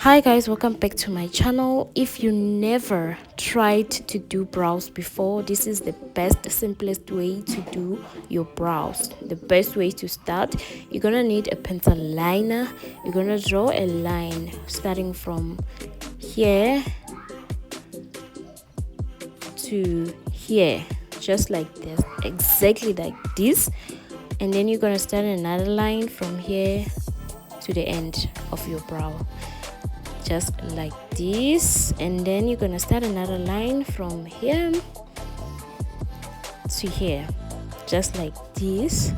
Hi guys, welcome back to my channel. If you never tried to do brows before, this is the best simplest way to do your brows. The best way to start, you're gonna need a pencil liner. You're gonna draw a line starting from here to here, just like this, exactly like this. And then you're gonna start another line from here to the end of your brow, just like this. And then you're gonna start another line from here to here, just like this.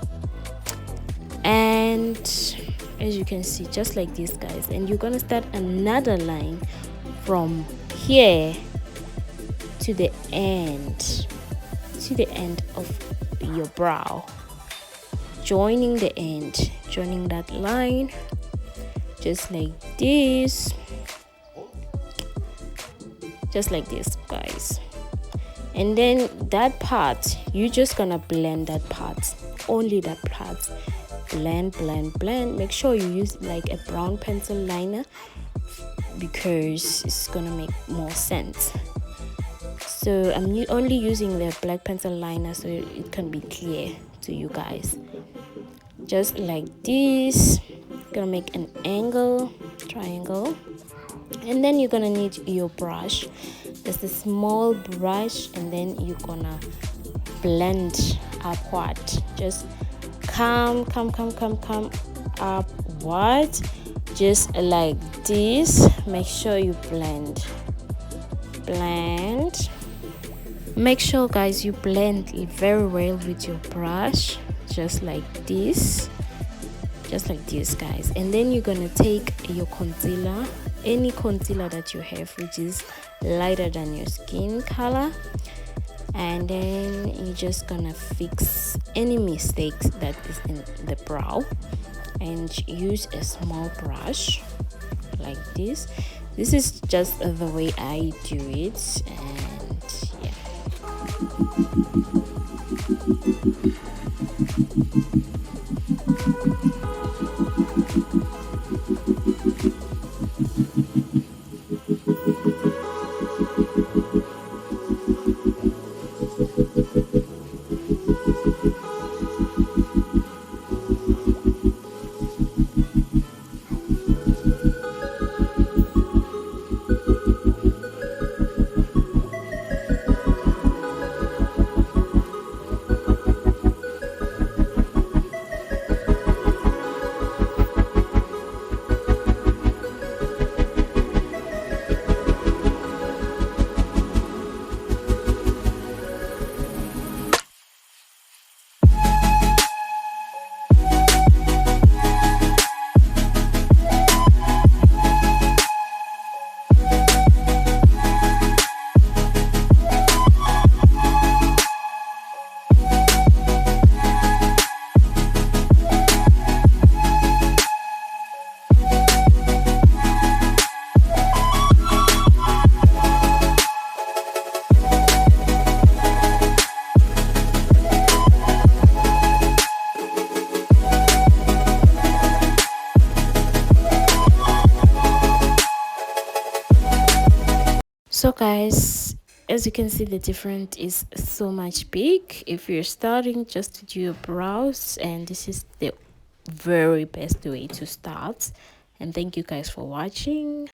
And as you can see, just like this guys, and you're gonna start another line from here to the end of your brow, joining the end, joining that line, just like this, just like this guys. And then that part, you're just gonna blend that part, only that part. Blend. Make sure you use like a brown pencil liner because it's gonna make more sense. So I'm only using the black pencil liner so it can be clear to you guys, just like this. Gonna make an angle, triangle. And then you're gonna need your brush, just a small brush, and then you're gonna blend upward, just come upward, just like this. Make sure you blend. Make sure guys you blend very well with your brush, just like this guys. And then you're gonna take your concealer, any concealer that you have which is lighter than your skin color, and then you're just gonna fix any mistakes that is in the brow, and use a small brush like this. This is just the way I do it. And yeah, so guys, as you can see, the difference is so much big if you're starting just to do your brows, and this is the very best way to start. And thank you guys for watching.